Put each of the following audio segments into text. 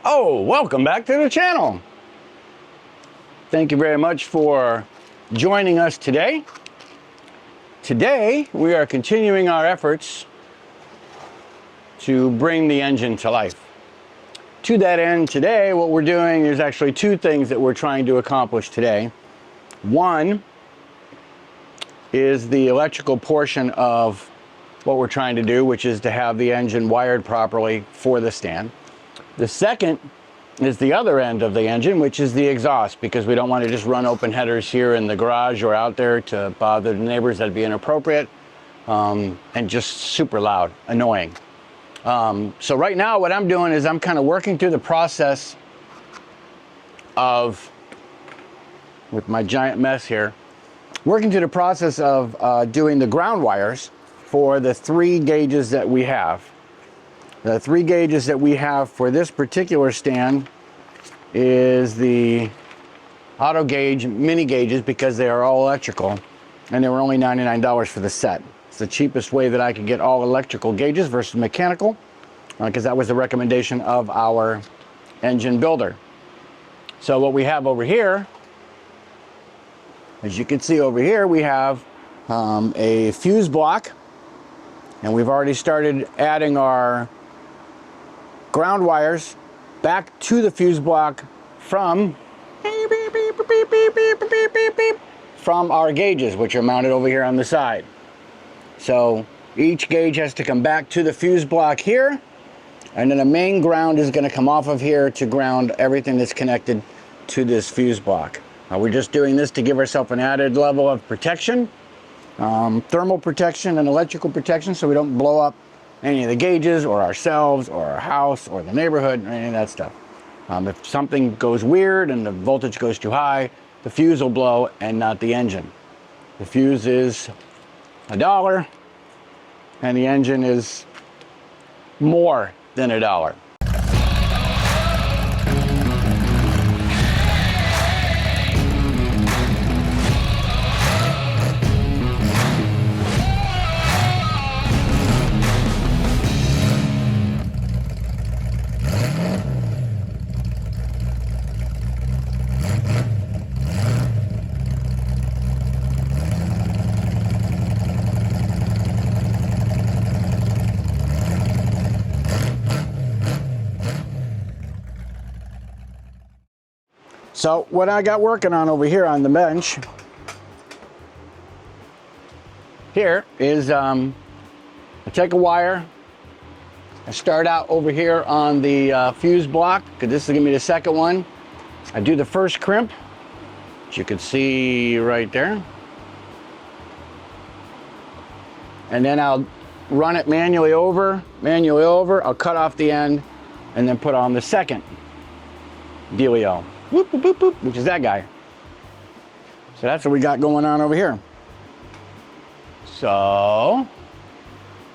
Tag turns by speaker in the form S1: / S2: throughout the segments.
S1: Oh, welcome back to the channel. Thank you very much for joining us today. Today, we are continuing our efforts to bring the engine to life. To that end, today, what we're doing is actually two things that we're trying to accomplish today. One is the electrical portion of what we're trying to do, which is to have the engine wired properly for the stand. The second is the other end of the engine, which is the exhaust, because we don't want to just run open headers here in the garage or out there to bother the neighbors. That'd be inappropriate and just super loud, annoying. So right now what I'm doing is I'm kind of working through the process of, with my giant mess here, working through the process of doing the ground wires for the 3 gauges that we have. The 3 gauges that we have for this particular stand is the auto gauge mini gauges, because they are all electrical, and they were only $99 for the set. It's the cheapest way that I could get all electrical gauges versus mechanical, because that was the recommendation of our engine builder. So what we have over here, as you can see over here, we have a fuse block, and we've already started adding our ground wires back to the fuse block from our gauges, which are mounted over here on the side. So each gauge has to come back to the fuse block here, and then a main ground is going to come off of here to ground everything that's connected to this fuse block. We're just doing this to give ourselves an added level of protection, thermal protection and electrical protection, so we don't blow up any of the gauges or ourselves or our house or the neighborhood or any of that stuff. If something goes weird and the voltage goes too high, the fuse will blow and not the engine. The fuse is $1 and the engine is more than $1. So what I got working on over here on the bench here is I take a wire, I start out over here on the fuse block, because this is going to be the second one. I do the first crimp, which you can see right there, and then I'll run it manually over, I'll cut off the end and then put on the second dealio. Whoop, whoop, whoop, whoop, which is that guy. So that's what we got going on over here. So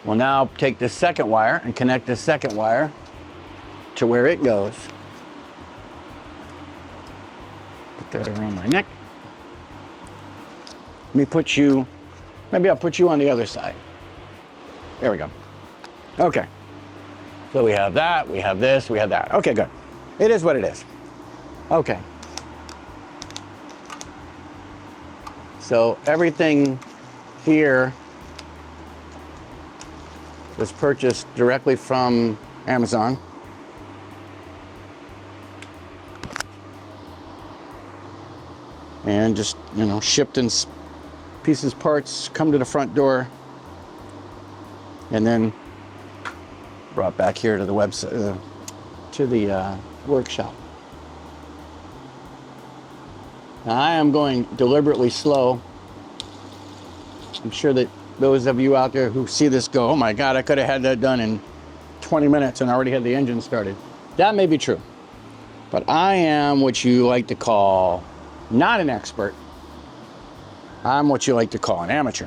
S1: we'll now take this second wire and connect this second wire to where it goes. Put that around my neck. Let me put you, maybe I'll put you on the other side. There we go. Okay. So we have that, we have this, we have that. Okay, good. It is what it is. Okay, so everything here was purchased directly from Amazon. And just, you know, shipped in pieces, parts, come to the front door, and then brought back here to the website, to the workshop. Now, I am going deliberately slow. I'm sure that those of you out there who see this go, oh my God, I could have had that done in 20 minutes and already had the engine started. That may be true. But I am what you like to call not an expert. I'm what you like to call an amateur,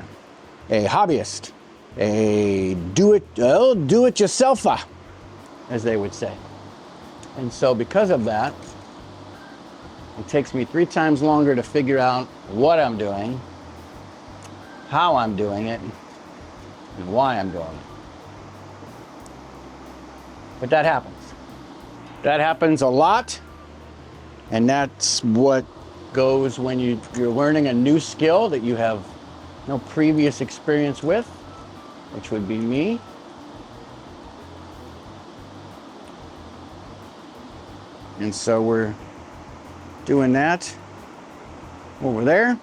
S1: a hobbyist, a do-it-yourselfer, as they would say. And so because of that, it takes me 3 times longer to figure out what I'm doing, how I'm doing it, and why I'm doing it. But that happens. That happens a lot, and that's what goes when you're learning a new skill that you have no previous experience with, which would be me. And so we're doing that over there.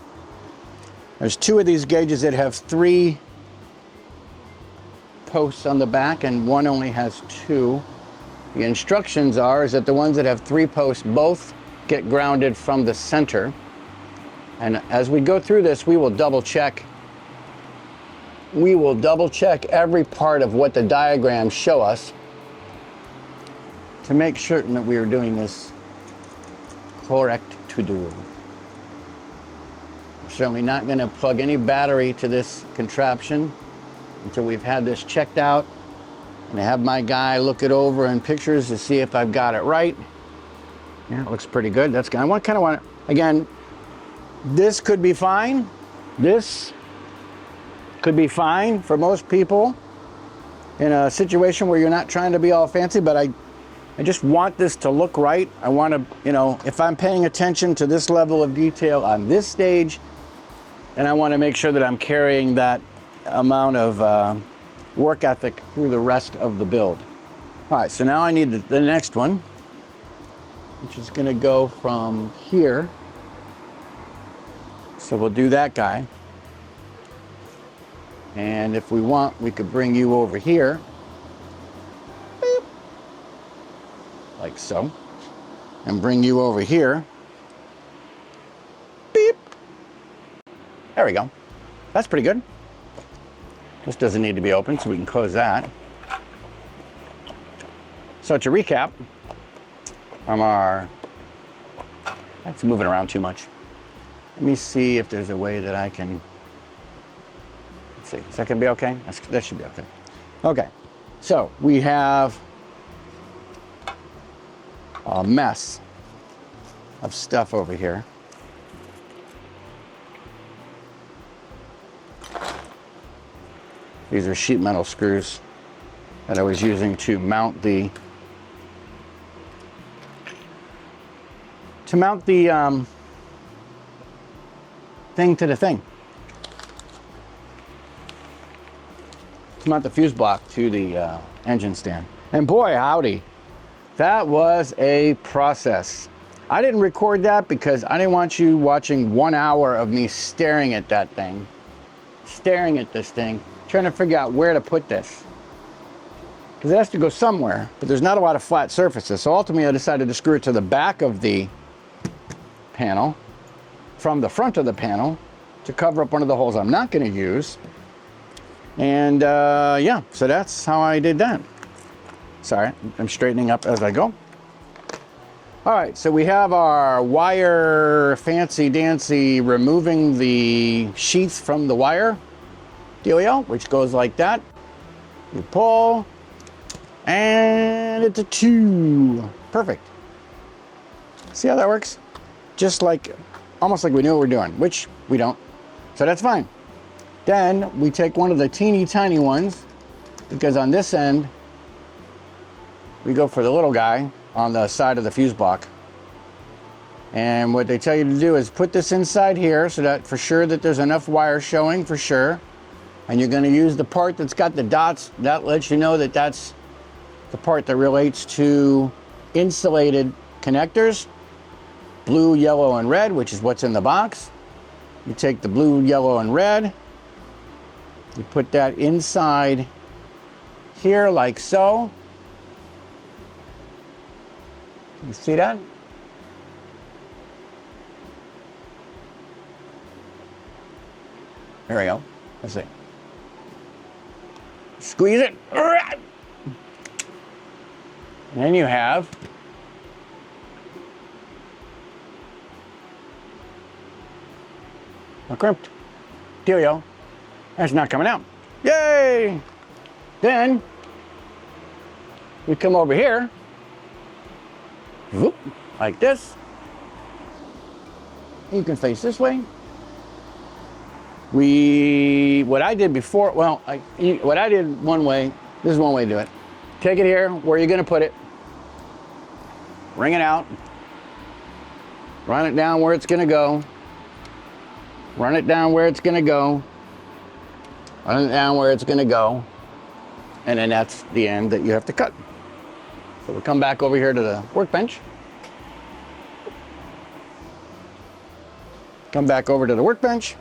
S1: There's 2 of these gauges that have 3 posts on the back, and one only has 2. The instructions are is that the ones that have 3 posts both get grounded from the center. And as we go through this, we will double check. We will double check every part of what the diagrams show us to make certain that we are doing this correct to do. We're certainly not going to plug any battery to this contraption until we've had this checked out and have my guy look it over in pictures to see if I've got it right. Yeah, it looks pretty good. That's good. I kind of want to, again, this could be fine. This could be fine for most people in a situation where you're not trying to be all fancy, but I just want this to look right. I want to, you know, if I'm paying attention to this level of detail on this stage, then I want to make sure that I'm carrying that amount of work ethic through the rest of the build. All right, so now I need the next one, which is going to go from here. So we'll do that guy. And if we want, we could bring you over here. Beep. Like so. And bring you over here. Beep. There we go. That's pretty good. This doesn't need to be open, so we can close that. So to recap, from our, that's moving around too much. Let me see if there's a way that I can, let's see, is that gonna be okay? That should be okay. Okay, so we have a mess of stuff over here. These are sheet metal screws that I was using to mount the thing to the thing. To mount the fuse block to the engine stand. And boy, howdy, that was a process. I didn't record that because I didn't want you watching 1 hour of me staring at that thing, staring at this thing, trying to figure out where to put this. Because it has to go somewhere, but there's not a lot of flat surfaces. So ultimately I decided to screw it to the back of the panel from the front of the panel to cover up one of the holes I'm not going to use. And yeah, so that's how I did that. Sorry, I'm straightening up as I go. All right, so we have our wire fancy dancy removing the sheath from the wire dealio, which goes like that. You pull, and it's a 2. Perfect. See how that works? Just like, almost like we knew what we're doing, which we don't. So that's fine. Then we take one of the teeny tiny ones, because on this end, we go for the little guy on the side of the fuse block. And what they tell you to do is put this inside here so that for sure that there's enough wire showing for sure. And you're going to use the part that's got the dots. That lets you know that that's the part that relates to insulated connectors. Blue, yellow, and red, which is what's in the box. You take the blue, yellow, and red. You put that inside here like so. You see that? There we go. Let's see. Squeeze it. And then you have a crimped dealio. That's not coming out. Yay! Then we come over here, whoop, like this. You can face this way. What I did before, well, what I did one way, this is one way to do it. Take it here, where you're gonna put it. wring it out, run it down where it's going to go, run it down where it's going to go, run it down where it's going to go, and then that's the end that you have to cut. So we'll come back over here to the workbench. Come back over to the workbench.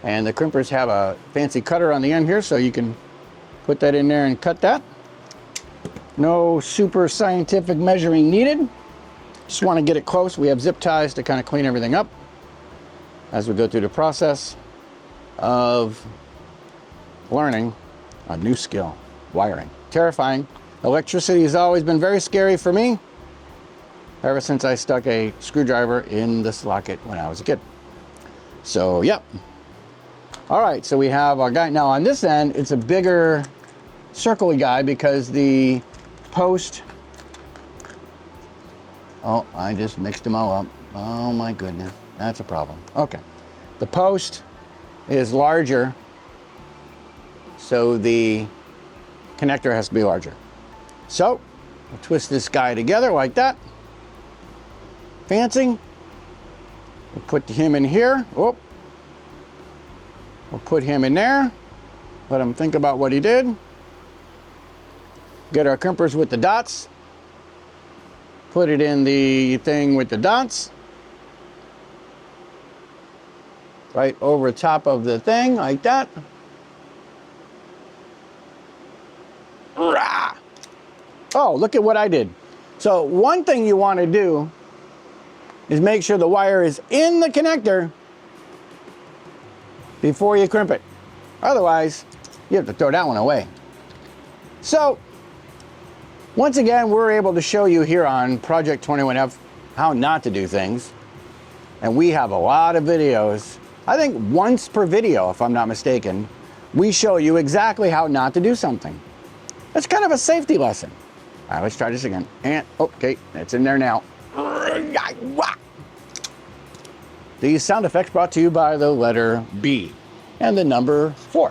S1: And the crimpers have a fancy cutter on the end here, so you can put that in there and cut that. No super scientific measuring needed. Just want to get it close. We have zip ties to kind of clean everything up as we go through the process of learning a new skill, wiring. Terrifying. Electricity has always been very scary for me ever since I stuck a screwdriver in the socket when I was a kid. So, yep. All right, so we have our guy. Now on this end, it's a bigger circle-y guy because the post, oh, I just mixed them all up. Oh my goodness, that's a problem. Okay, the post is larger, so the connector has to be larger. So, we'll twist this guy together like that. Fancy. We'll put him in here. Oh. We'll put him in there. Let him think about what he did. Get our crimpers with the dots. Put it in the thing with the dots. Right over top of the thing, like that. Rah! Oh, look at what I did. So one thing you want to do is make sure the wire is in the connector before you crimp it. Otherwise, you have to throw that one away. So, once again, we're able to show you here on Project 21F how not to do things. And we have a lot of videos. I think once per video, if I'm not mistaken, we show you exactly how not to do something. It's kind of a safety lesson. All right, let's try this again. And, okay, it's in there now. These sound effects brought to you by the letter B and the number 4.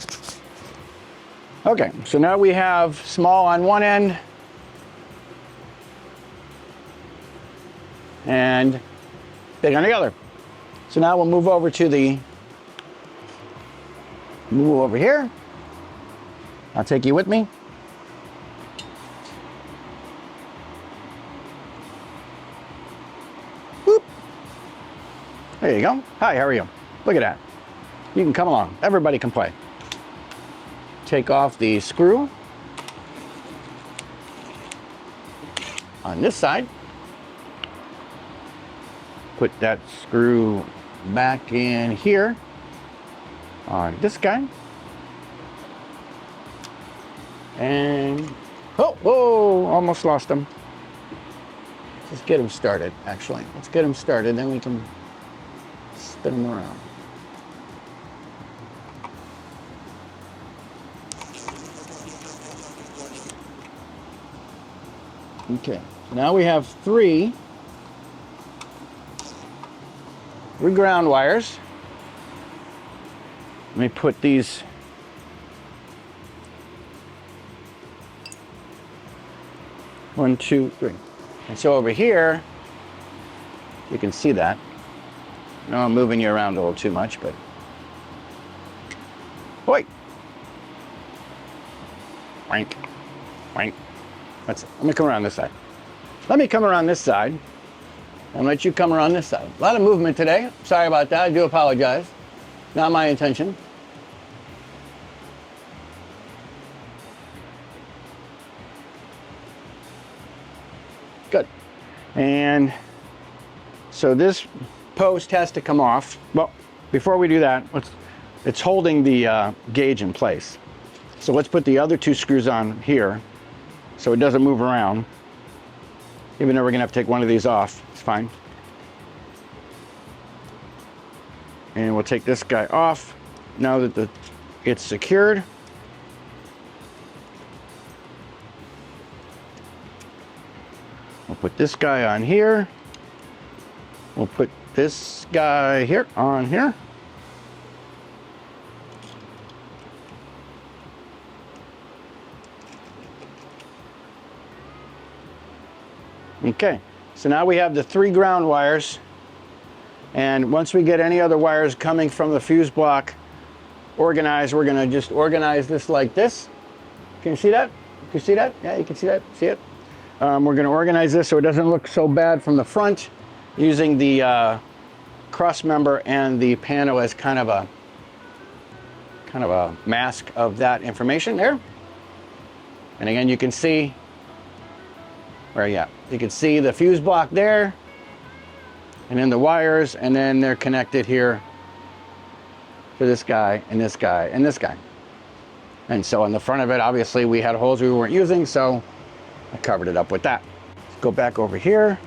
S1: Okay, so now we have small on one end and big on the other. So now we'll move over to the, move over here. I'll take you with me. There you go. Hi, how are you? Look at that. You can come along. Everybody can play. Take off the screw on this side. Put that screw back in here on this guy. And, oh, whoa, almost lost him. Let's get him started, actually. Let's get him started, then we can spin them around. Okay, so now we have three ground wires. Let me put these one, two, three. And so over here, you can see that. I know I'm moving you around a little too much, but wait. Wank, wank. That's it. Let me come around this side. Let me come around this side and let you come around this side. A lot of movement today. Sorry about that. I do apologize. Not my intention. Good. And so this post has to come off. Well, before we do that, it's holding the gauge in place. So let's put the other two screws on here so it doesn't move around. Even though we're gonna have to take one of these off, it's fine. And we'll take this guy off now that it's secured. We'll put this guy on here. We'll put this guy here on here. Okay, so now we have the 3 ground wires, and once we get any other wires coming from the fuse block organized, we're going to just organize this like this. Can you see that? Can you see that? Yeah, you can see that. See it? We're going to organize this so it doesn't look so bad from the front, using the cross member and the panel as kind of a mask of that information there. And again, you can see where, yeah, you can see the fuse block there, and then the wires, and then they're connected here to this guy and this guy and this guy. And so on the front of it, obviously we had holes we weren't using, so I covered it up with that. Let's go back over here.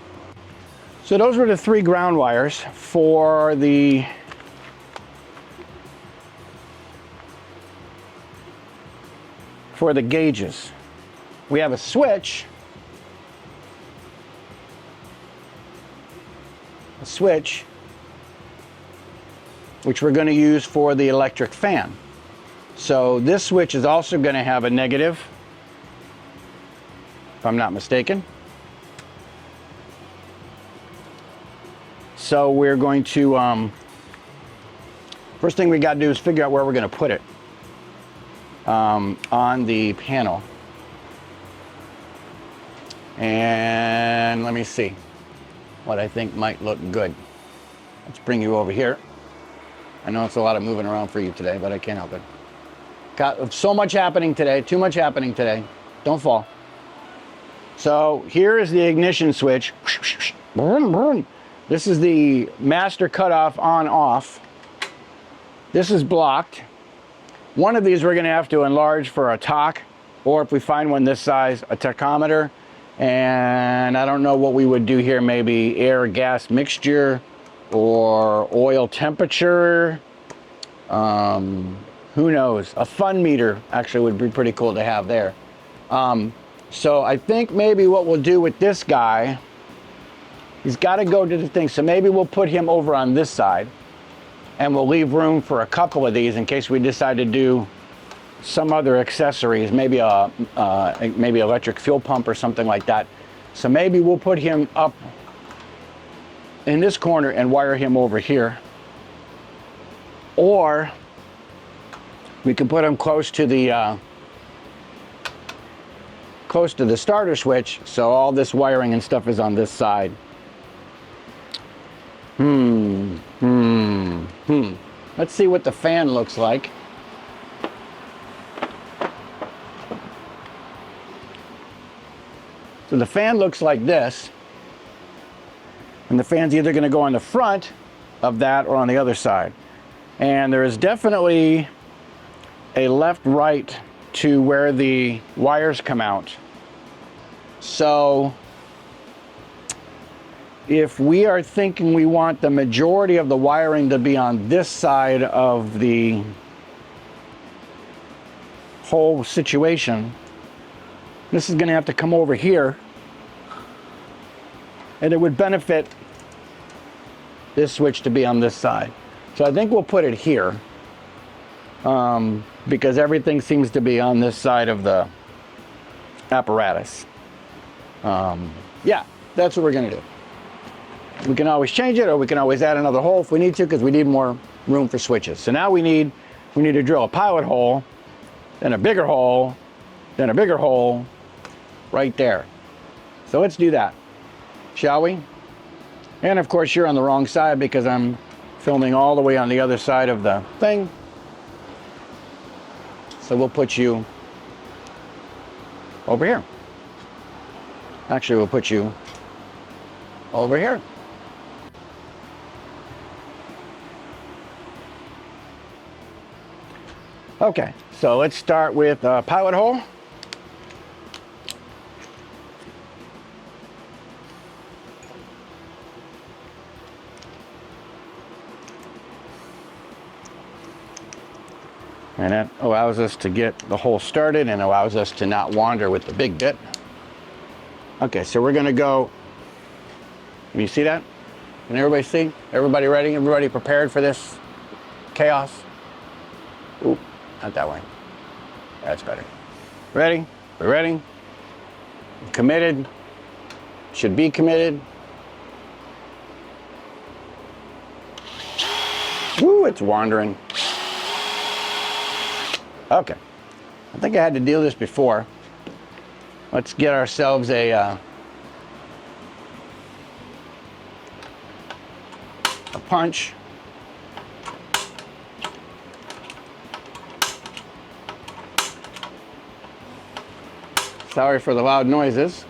S1: So those were the 3 ground wires for the gauges. We have a switch, which we're going to use for the electric fan. So this switch is also going to have a negative, if I'm not mistaken. So we're going to, first thing we got to do is figure out where we're going to put it on the panel. And let me see what I think might look good. Let's bring you over here. I know it's a lot of moving around for you today, but I can't help it. Got so much happening today, too much happening today. Don't fall. So here is the ignition switch. This is the master cutoff on off. This is blocked. One of these we're going to have to enlarge for a tach, or if we find one this size, a tachometer. And I don't know what we would do here, maybe air gas mixture or oil temperature. Who knows? A fun meter actually would be pretty cool to have there. So I think maybe what we'll do with this guy, he's got to go to the thing. So maybe we'll put him over on this side, and we'll leave room for a couple of these in case we decide to do some other accessories, maybe maybe electric fuel pump or something like that. So maybe we'll put him up in this corner and wire him over here, or we can put him close to the starter switch, so all this wiring and stuff is on this side. Let's see what the fan looks like. So the fan looks like this, and the fan's either going to go on the front of that or on the other side. And there is definitely a left-right to where the wires come out. So if we are thinking we want the majority of the wiring to be on this side of the whole situation, this is going to have to come over here, and it would benefit this switch to be on this side. So I think we'll put it here, because everything seems to be on this side of the apparatus. Yeah, that's what we're going to do. We can always change it, or we can always add another hole if we need to, because we need more room for switches. So now we need to drill a pilot hole, then a bigger hole, then a bigger hole right there. So let's do that, shall we? And of course you're on the wrong side because I'm filming all the way on the other side of the thing. So we'll put you over here. Actually, we'll put you over here. Okay, so let's start with a pilot hole. And that allows us to get the hole started and allows us to not wander with the big bit. Okay, so we're gonna go, can you see that? Can everybody see? Everybody ready? Everybody prepared for this chaos? Oop, not that way. That's better. Ready? We're ready. Committed should be committed. Woo, it's wandering. Okay, I think I had to deal with this before. Let's get ourselves a punch. Sorry for the loud noises,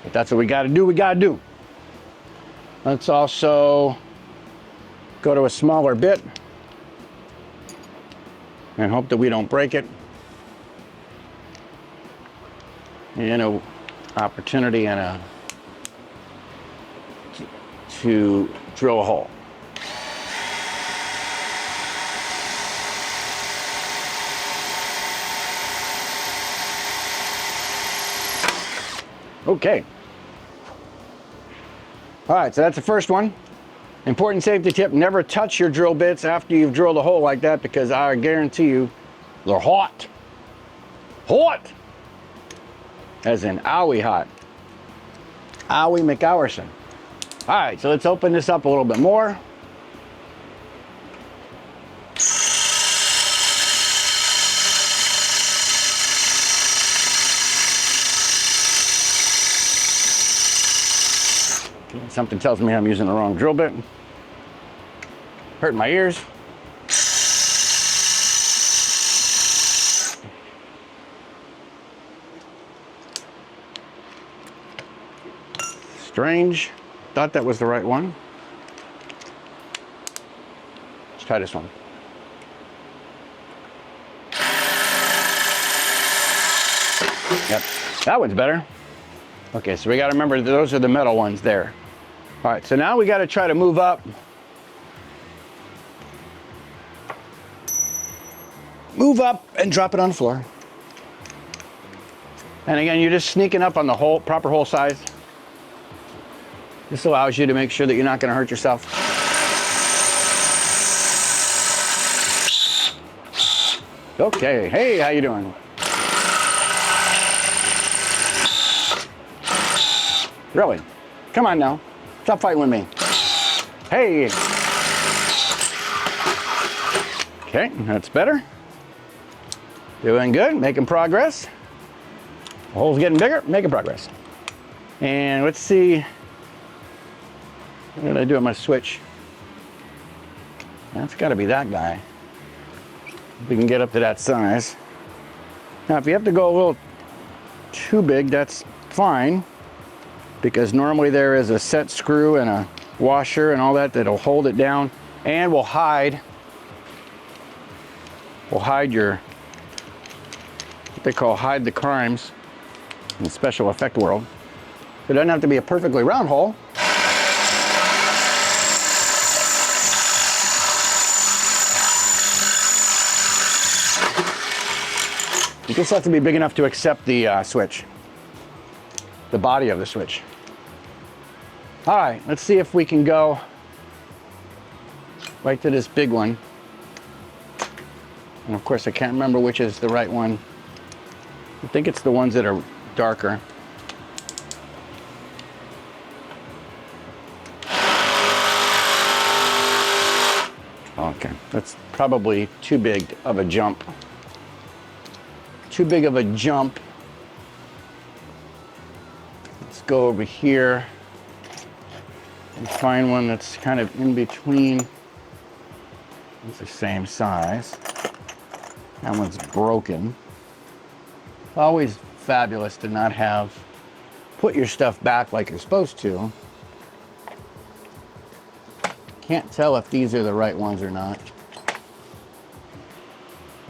S1: but that's what we got to do. We got to do. Let's also go to a smaller bit and hope that we don't break it. And an opportunity and to drill a hole. Okay. All right, so that's the first one. Important safety tip, never touch your drill bits after you've drilled a hole like that, because I guarantee you they're hot. Hot! As in owie hot. Owie McAllerson. All right, so let's open this up a little bit more. Something tells me I'm using the wrong drill bit. Hurting my ears. Strange. Thought that was the right one. Let's try this one. Yep, that one's better. Okay, so we got to remember those are the metal ones there. All right, so now we got to try to move up. Move up and drop it on the floor. And again, you're just sneaking up on the hole, proper hole size. This allows you to make sure that you're not going to hurt yourself. Okay, hey, how you doing? Really? Come on now. Stop fighting with me. Hey. Okay, that's better. Doing good, making progress. The hole's getting bigger, making progress. And let's see. What did I do with my switch? That's got to be that guy. If we can get up to that size. Now, if you have to go a little too big, that's fine, because normally there is a set screw and a washer and all that that'll hold it down and will hide your, what they call hide the crimes in the special effect world. It doesn't have to be a perfectly round hole. It just has to be big enough to accept the switch, the body of the switch. All right, let's see if we can go right to this big one. And of course, I can't remember which is the right one. I think it's the ones that are darker. Okay, that's probably too big of a jump. Too big of a jump. Let's go over here and find one that's kind of in between. It's the same size. That one's broken. Always fabulous to not have put your stuff back like you're supposed to. Can't tell if these are the right ones or not.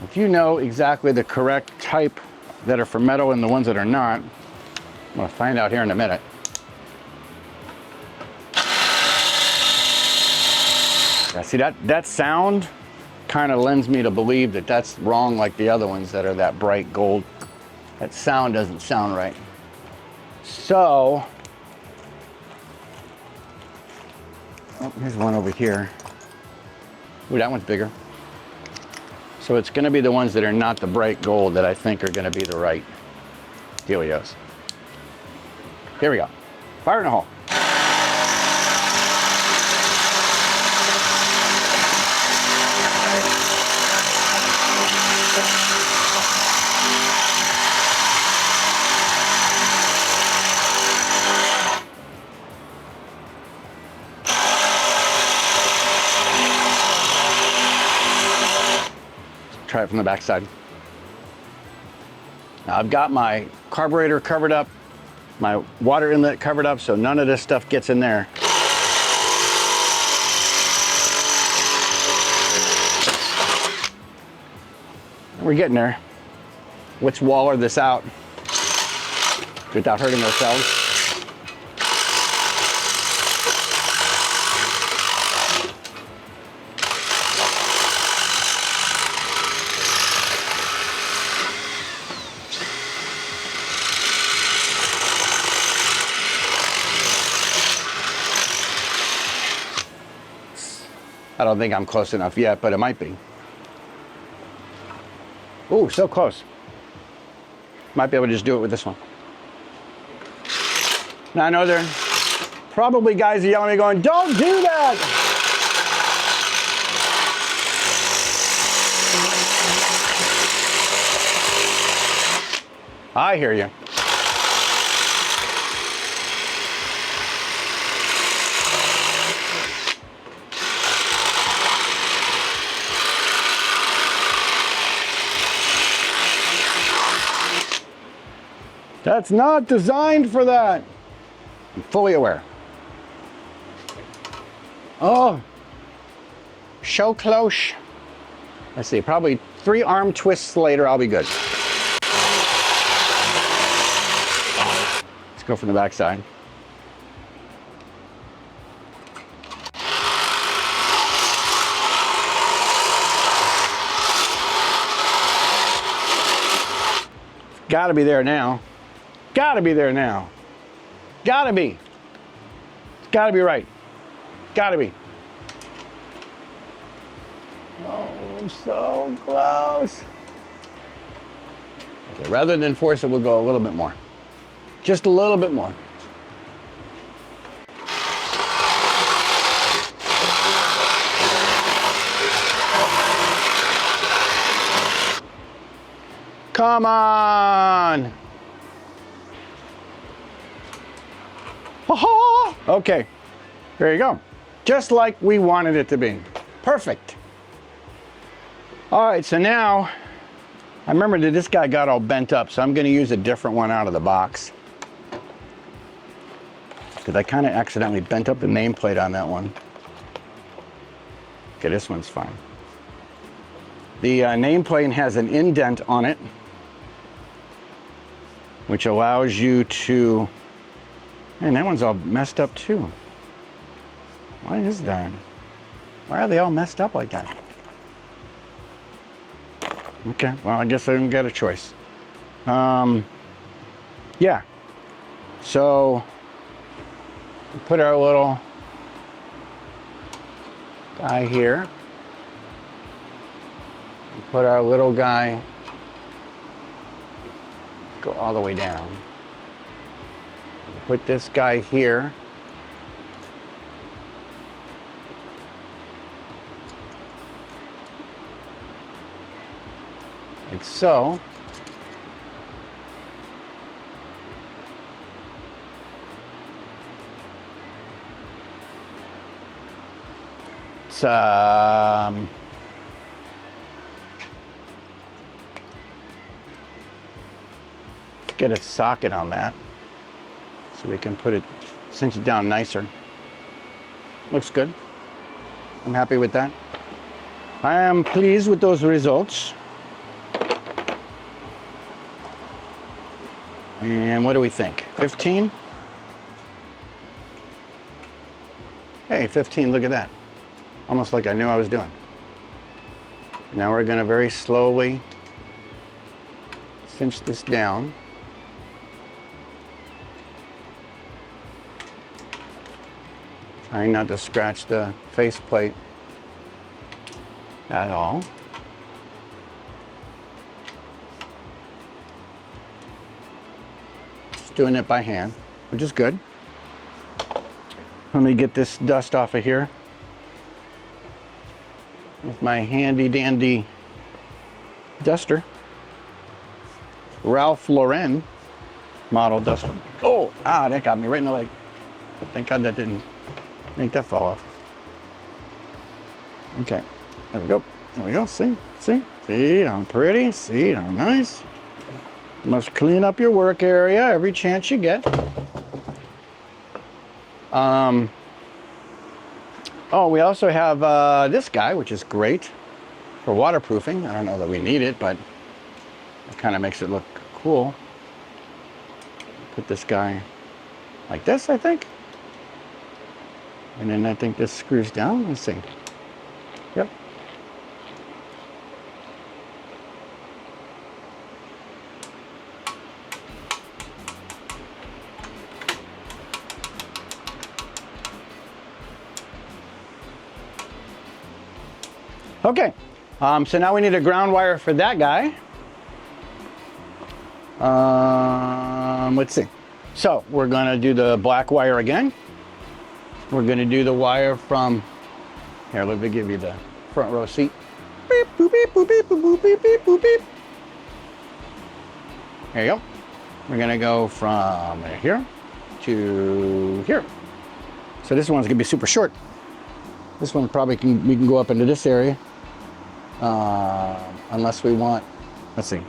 S1: If you know exactly the correct type that are for metal and the ones that are not, I'm going to find out here in a minute. Yeah, see, that sound kind of lends me to believe that that's wrong, like the other ones that are that bright gold. That sound doesn't sound right. So, oh, here's one over here. Ooh, that one's bigger. So it's going to be the ones that are not the bright gold that I think are going to be the right dealios. Here we go. Fire in the hole. Try it from the back side. Now I've got my carburetor covered up, my water inlet covered up, so none of this stuff gets in there. We're getting there. Let's waller this out without hurting ourselves. I don't think I'm close enough yet, but it might be. Ooh, so close. Might be able to just do it with this one. Now I know there are probably guys yelling at me going, don't do that! I hear you. That's not designed for that. I'm fully aware. Oh, so close. Let's see, probably 3 arm twists later, I'll be good. Let's go from the back side. Gotta be there now. Gotta be there now. Gotta be. It's gotta be right. Gotta be. Oh, so close. Okay, rather than force it, we'll go a little bit more. Just a little bit more. Come on. Okay, there you go. Just like we wanted it to be. Perfect. All right, so now, I remember that this guy got all bent up, so I'm gonna use a different one out of the box. Because I kind of accidentally bent up the nameplate on that one. Okay, this one's fine. The nameplate has an indent on it, which allows you to, man, that one's all messed up too. Why is that? Why are they all messed up like that? Okay, well, I guess I didn't get a choice. Yeah, so put our little guy here. Put our little guy, go all the way down. Put this guy here. Like so. It's get a socket on that so we can put it, cinch it down nicer. Looks good. I'm happy with that. I am pleased with those results. And what do we think? 15? Hey, 15, look at that. Almost like I knew I was doing. Now we're gonna very slowly cinch this down. Trying not to scratch the faceplate at all. Just doing it by hand. which is good. Let me get this dust off of here with my handy dandy duster. Ralph Lauren model duster. Oh, that got me right in the leg. Thank God that didn't make that fall off. Okay, there we go. There we go. See, I'm pretty. See, I'm nice. Must clean up your work area every chance you get. Oh, we also have this guy, which is great for waterproofing. I don't know that we need it, but it kind of makes it look cool. Put this guy like this, I think. And then I think this screws down. Let's see. Yep. Okay, so now we need a ground wire for that guy. Let's see. So we're gonna do the black wire again. We're gonna do the wire from, here, let me give you the front row seat. Beep, boop, beep, boop, beep, boop, boop, beep, beep, boop, beep. There you go. We're gonna go from here to here. So this one's gonna be super short. This one probably we can go up into this area. Unless we want, let's see,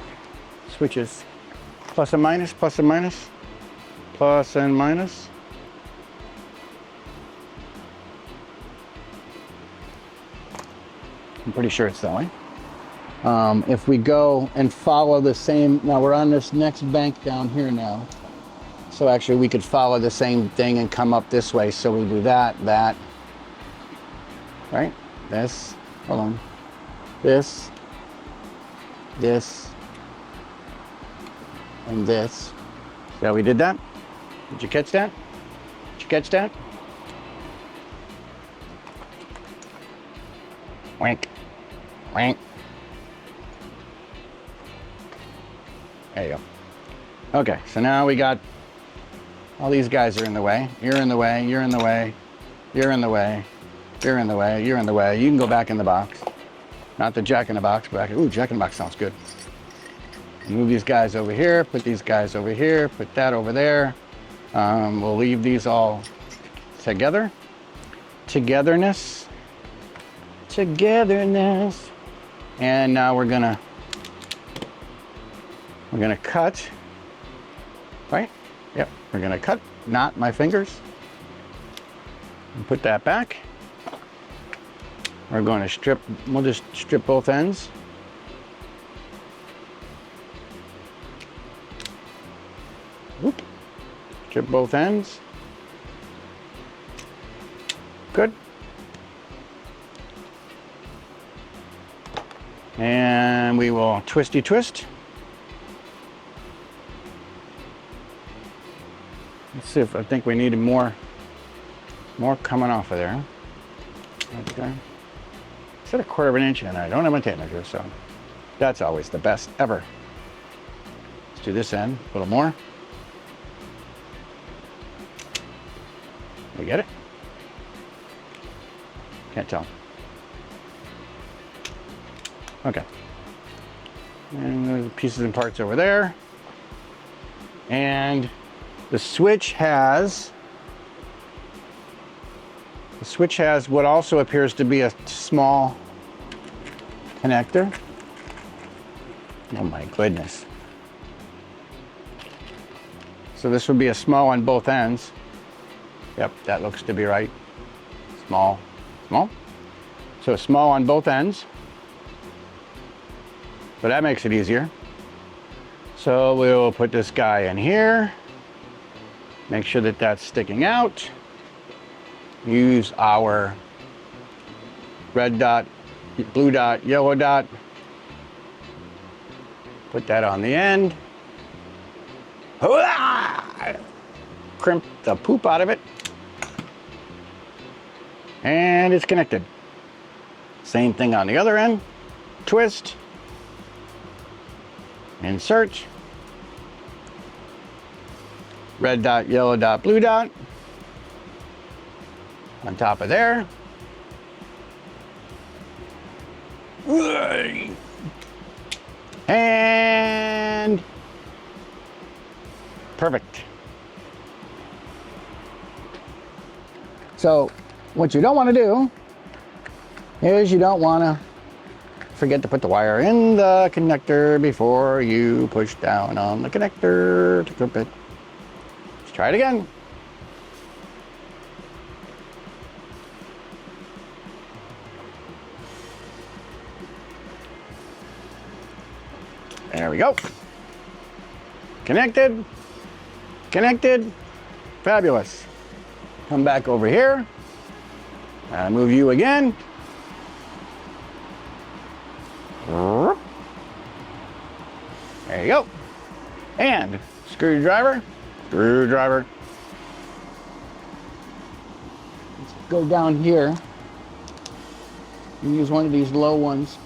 S1: switches, plus and minus, plus and minus, plus and minus. I'm pretty sure it's that way. If we go and follow the same, now we're on this next bank down here now. So actually we could follow the same thing and come up this way. So we do that, right? This, hold on. This, and this. So we did that. Did you catch that? Did you catch that? Wink, wink. There you go. Okay, so now we got all these guys are in the way. You're in the way, you're in the way, you're in the way, you're in the way, you're in the way. You can go back in the box. Not the jack in the box, but ooh, jack in the box sounds good. Move these guys over here, put these guys over here, put that over there. We'll leave these all together. Togetherness. Togetherness. And now we're gonna cut, right? Yep, we're gonna cut, knot my fingers. And put that back. We're going to strip, we'll just strip both ends. Whoop. Strip both ends. Good. And we will twisty twist. Let's see if I think we needed more coming off of there. Okay. I said 1/4 of an inch and I don't have my tape measure, so that's always the best ever. Let's do this end, a little more. We get it? Can't tell. Okay. And there's pieces and parts over there. And the switch has what also appears to be a small connector. Oh my goodness. So this would be a small on both ends. Yep, that looks to be right. Small, small. So small on both ends. So that makes it easier. So we'll put this guy in here. Make sure that that's sticking out. Use our red dot, blue dot, yellow dot. Put that on the end. Crimp the poop out of it. And it's connected. Same thing on the other end. Twist. Insert. red dot, yellow dot, blue dot on top of there. And perfect. So what you don't want to do is you don't want to forget to put the wire in the connector before you push down on the connector to clip it. Let's try it again. There we go. Connected. Connected. Fabulous. Come back over here. Move you again. There you go. And screwdriver. Screwdriver. Let's go down here. You use one of these low ones.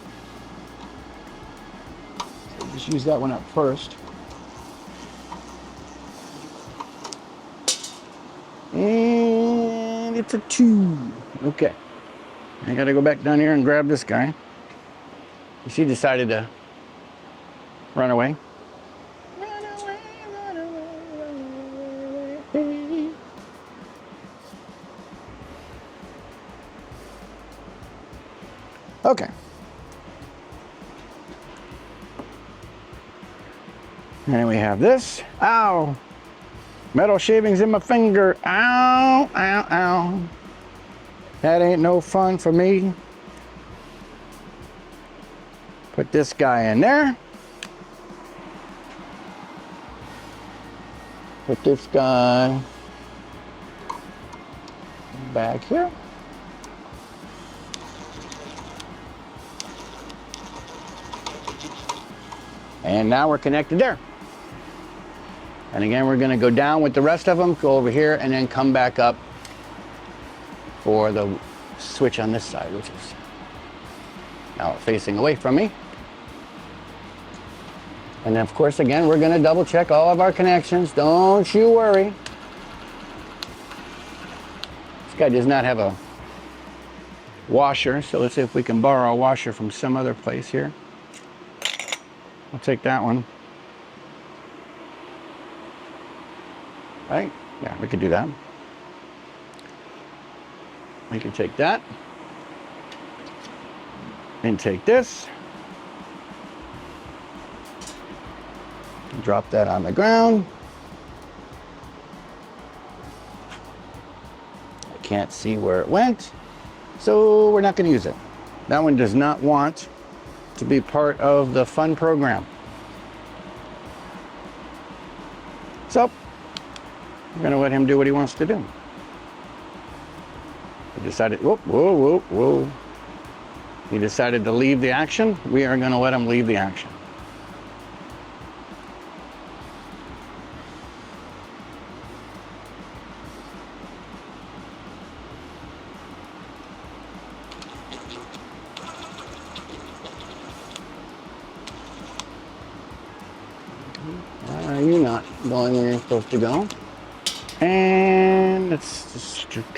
S1: Just use that one up first. And it's a 2. Okay. I gotta go back down here and grab this guy. She decided to run away. Run away, run away, run away. Okay. And we have this. Ow! Metal shavings in my finger. Ow, ow, ow. That ain't no fun for me. Put this guy in there. Put this guy back here. And now we're connected there. And again, we're going to go down with the rest of them, go over here, and then come back up for the switch on this side, which is now facing away from me. And then, of course, again, we're going to double check all of our connections. Don't you worry. This guy does not have a washer, so let's see if we can borrow a washer from some other place here. I'll take that one. Right? Yeah, we could do that. We can take that. And take this. Drop that on the ground. I can't see where it went, so we're not going to use it. That one does not want to be part of the fun program. So, we're going to let him do what he wants to do. He decided, whoa, whoa, whoa, whoa. He decided to leave the action. We are going to let him leave the action. You're not going where you're supposed to go. And it's just,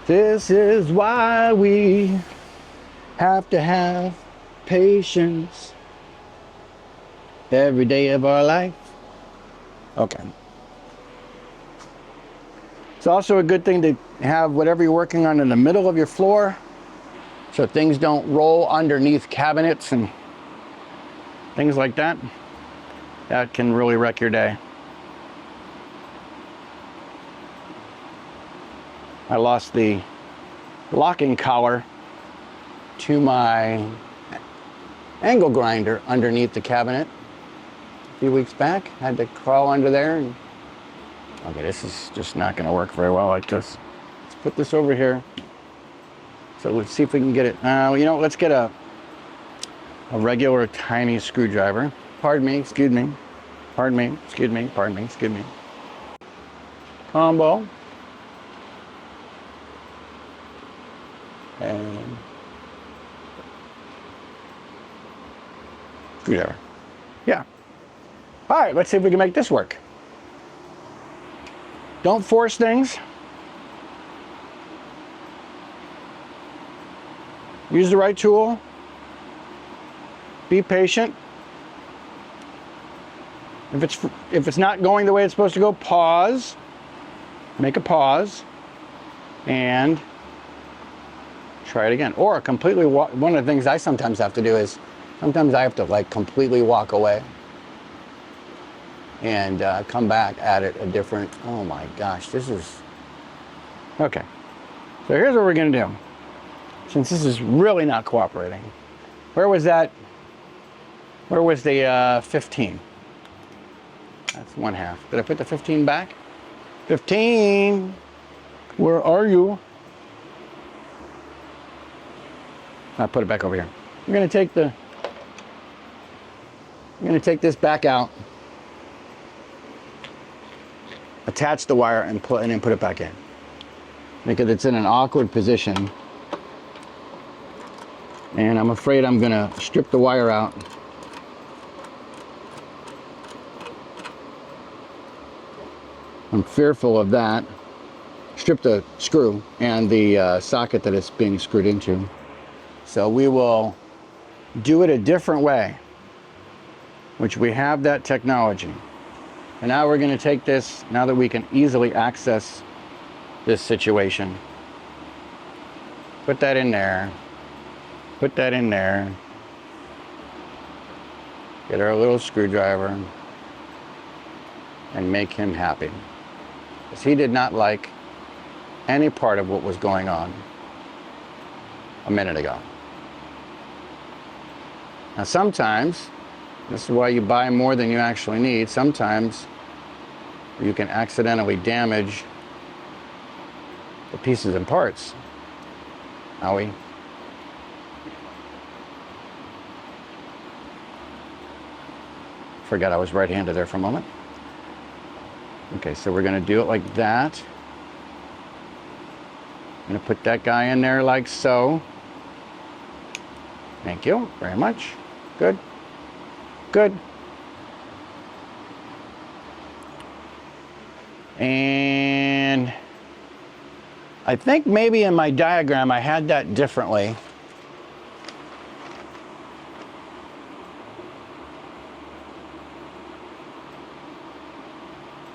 S1: this is why we have to have patience every day of our life. Okay. It's also a good thing to have whatever you're working on in the middle of your floor, so things don't roll underneath cabinets and things like that. That can really wreck your day. I lost the locking collar to my angle grinder underneath the cabinet a few weeks back. Had to crawl under there and okay, this is just not going to work very well like this. Let's put this over here. So let's see if we can get it. You know, let's get a regular tiny screwdriver. Pardon me, excuse me. Pardon me, excuse me, pardon me, excuse me. Combo. And screwdriver. Yeah. All right, let's see if we can make this work. Don't force things. Use the right tool. Be patient. If it's not going the way it's supposed to go, pause. Make a pause and try it again. Or completely walk. One of the things I sometimes have to do is sometimes I have to like completely walk away and come back at it a different. Oh my gosh, this is okay. So here's what we're gonna do. Since this is really not cooperating, where was that? Where was the 15? That's 1/2. Did I put the 15 back? 15, where are you? I'll put it back over here. I'm gonna take this back out, attach the wire and then put it back in. Because it's in an awkward position. And I'm afraid I'm gonna strip the wire out. I'm fearful of that. Strip the screw and the socket that it's being screwed into. So we will do it a different way, which we have that technology. And now we're going to take this, now that we can easily access this situation. Put that in there. Put that in there. Get our little screwdriver and make him happy. Because he did not like any part of what was going on a minute ago. Now sometimes, this is why you buy more than you actually need, sometimes you can accidentally damage the pieces and parts. Owie. Forgot I was right-handed there for a moment. Okay, so we're gonna do it like that. I'm gonna put that guy in there like so. Thank you very much. Good, good. And I think maybe in my diagram I had that differently.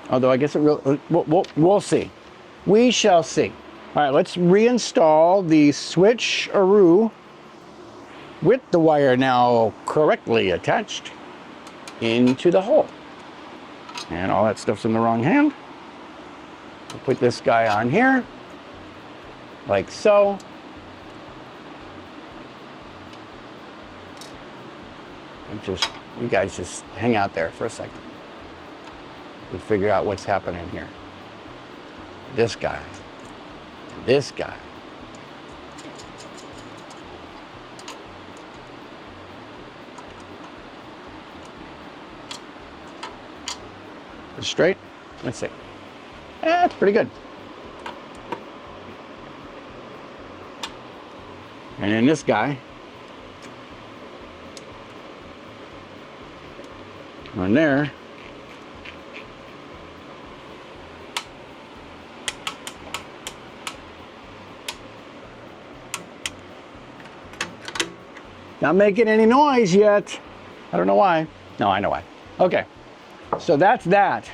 S1: Although I guess we'll see. We shall see. All right, let's reinstall the switcheroo with the wire now correctly attached into the hole. And all that stuff's in the wrong hand. We'll put this guy on here, like so. And you guys just hang out there for a second. We figure out what's happening here. This guy, this guy. Straight. Let's see. That's pretty good. And then this guy. On there. Not making any noise yet. I don't know why. No, I know why. Okay, so that's that.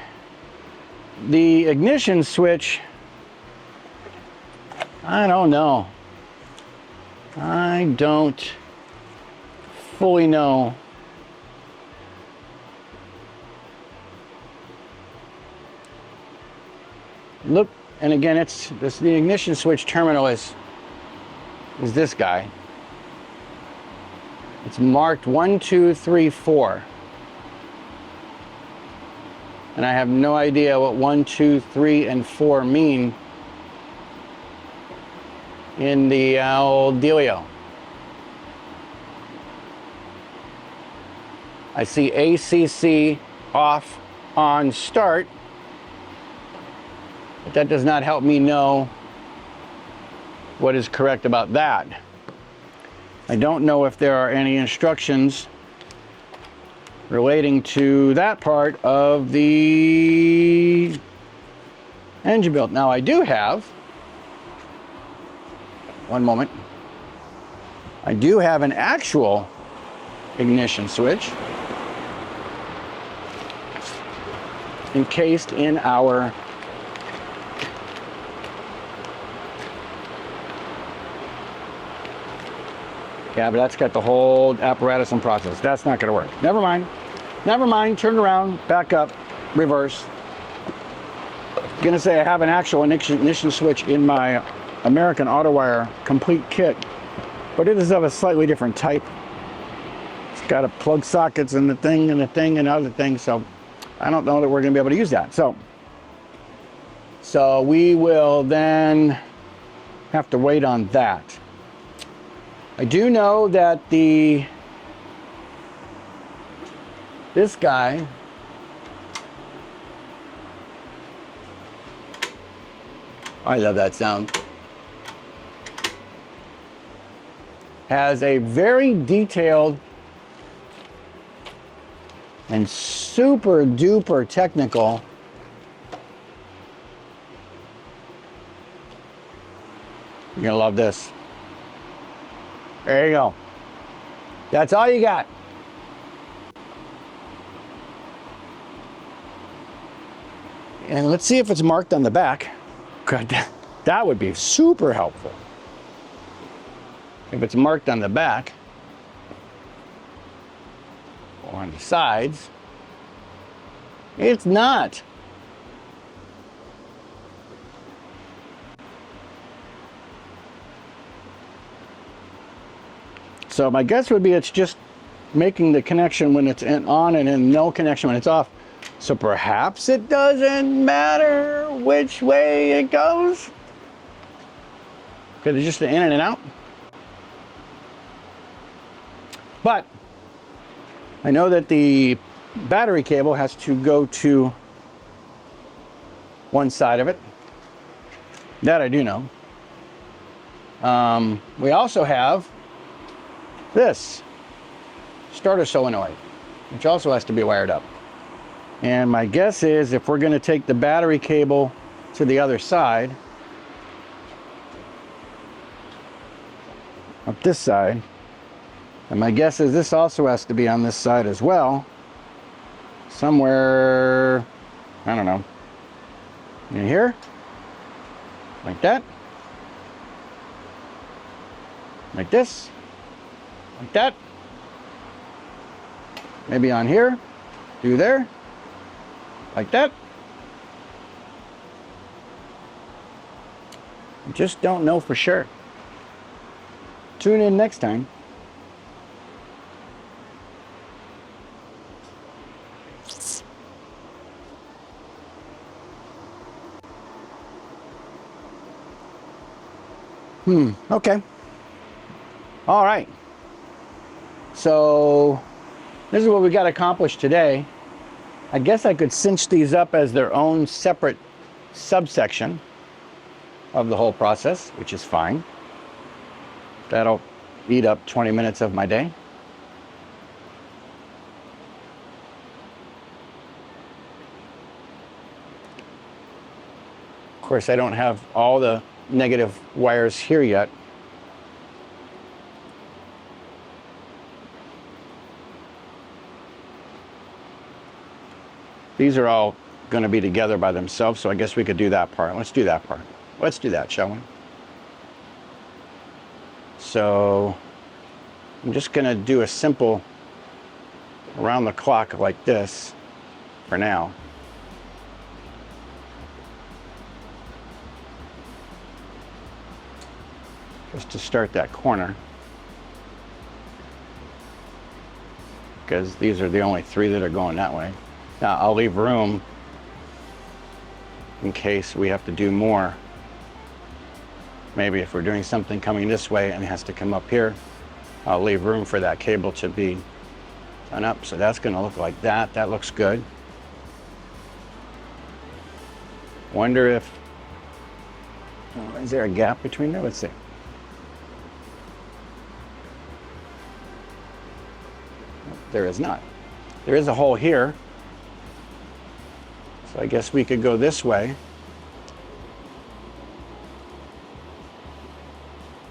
S1: The ignition switch, I don't know. I don't fully know. Look, and again, it's this, the ignition switch terminal is this guy. It's marked 1, 2, 3, 4. And I have no idea what 1, 2, 3, and 4 mean in the old dealio. I see ACC off, on, start, but that does not help me know what is correct about that. I don't know if there are any instructions relating to that part of the engine built. Now I do have, one moment, I do have an actual ignition switch encased in our yeah, but that's got the whole apparatus and process. That's not going to work. Never mind. Never mind. Turn around, back up, reverse. I'm going to say I have an actual ignition switch in my American Autowire complete kit, but it is of a slightly different type. It's got a plug sockets and the thing and the thing and other things, so I don't know that we're going to be able to use that. So we will then have to wait on that. I do know that this guy I love that sound, has a very detailed and super duper technical you're gonna love this. There you go. That's all you got. And let's see if it's marked on the back. God, that would be super helpful. If it's marked on the back or on the sides, it's not. So my guess would be it's just making the connection when it's on and then no connection when it's off. So perhaps it doesn't matter which way it goes. Because it's just the in and out. But I know that the battery cable has to go to one side of it. That I do know. We also have this starter solenoid, which also has to be wired up. And my guess is if we're going to take the battery cable to the other side, up this side, and my guess is this also has to be on this side as well, somewhere, I don't know, in here, like that, like this, like that, maybe on here, through there, like that. Just don't know for sure. Tune in next time. Okay. All right. So this is what we got accomplished today. I guess I could cinch these up as their own separate subsection of the whole process, which is fine. That'll eat up 20 minutes of my day. Of course, I don't have all the negative wires here yet. These are all going to be together by themselves, so I guess we could do that part. Let's do that part. Let's do that, shall we? So I'm just going to do a simple around the clock like this for now. Just to start that corner, because these are the only three that are going that way. Now I'll leave room in case we have to do more. Maybe if we're doing something coming this way and it has to come up here, I'll leave room for that cable to be done up. So that's going to look like that. That looks good. Wonder if, is there a gap between there? Let's see. There is not. There is a hole here. So I guess we could go this way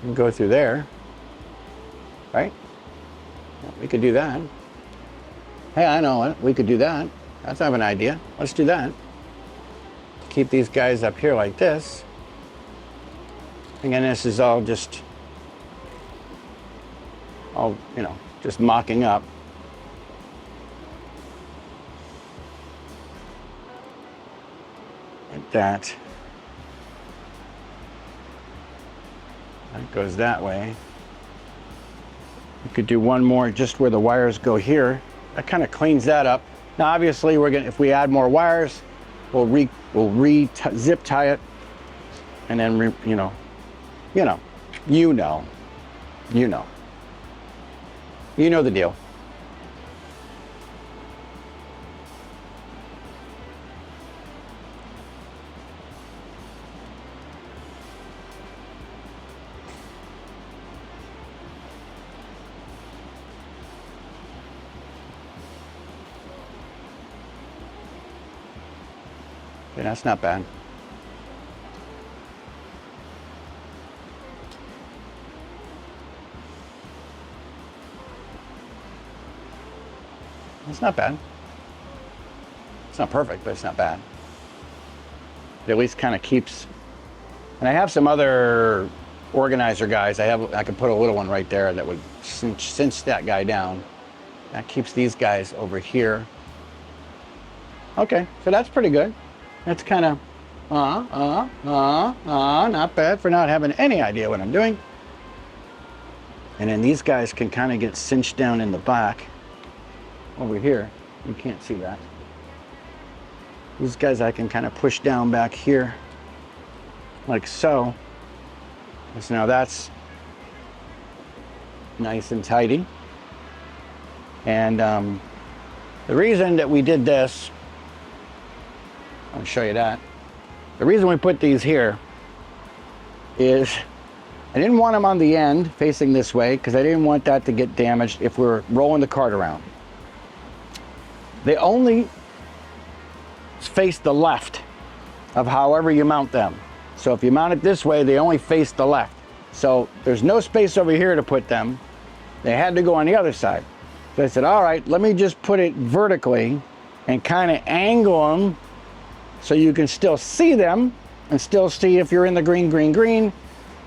S1: and go through there, right? Yeah, we could do that. Hey, I know it. We could do that. That's an idea. Let's do that. Keep these guys up here like this. Again, this is all just, you know, just mocking up. Like that. That goes that way. We could do one more just where the wires go here. That kind of cleans that up. Now, obviously, if we add more wires, we'll zip tie it, and then you know the deal. Okay, that's not bad. It's not bad. It's not perfect, but it's not bad. It at least kind of keeps. And I have some other organizer guys. I could put a little one right there that would cinch that guy down. That keeps these guys over here. Okay, so that's pretty good. That's kind of not bad for not having any idea what I'm doing. And then these guys can kind of get cinched down in the back over here. You can't see that. These guys I can kind of push down back here like so. So now that's nice and tidy. And the reason that we did this, I'll show you that. The reason we put these here is I didn't want them on the end facing this way because I didn't want that to get damaged if we're rolling the cart around. They only face the left of however you mount them. So if you mount it this way, they only face the left. So there's no space over here to put them. They had to go on the other side. So I said, all right, let me just put it vertically and kind of angle them so you can still see them and still see if you're in the green.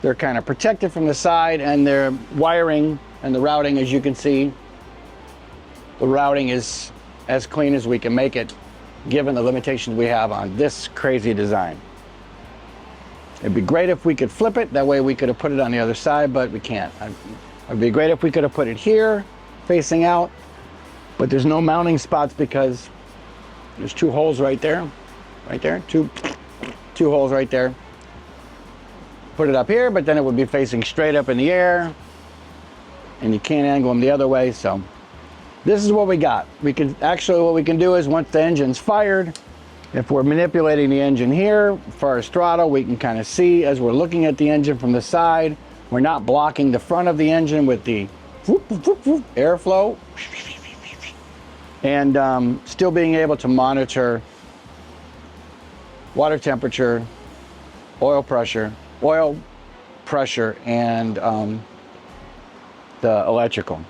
S1: They're kind of protected from the side, and their wiring and the routing, as you can see, the routing is as clean as we can make it given the limitations we have on this crazy design. It'd be great if we could flip it. That way we could have put it on the other side, but we can't. It'd be great if we could have put it here facing out, but there's no mounting spots because there's two holes right there. Two holes right there. Put it up here, but then it would be facing straight up in the air, and you can't angle them the other way. So this is what we got. What we can do is once the engine's fired, if we're manipulating the engine here for our throttle, we can kind of see as we're looking at the engine from the side. We're not blocking the front of the engine with the airflow, and still being able to monitor water temperature, oil pressure, and the electrical.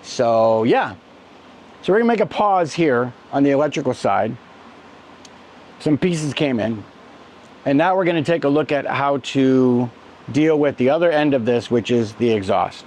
S1: So yeah, so we're gonna make a pause here on the electrical side. Some pieces came in, and now we're gonna take a look at how to deal with the other end of this, which is the exhaust.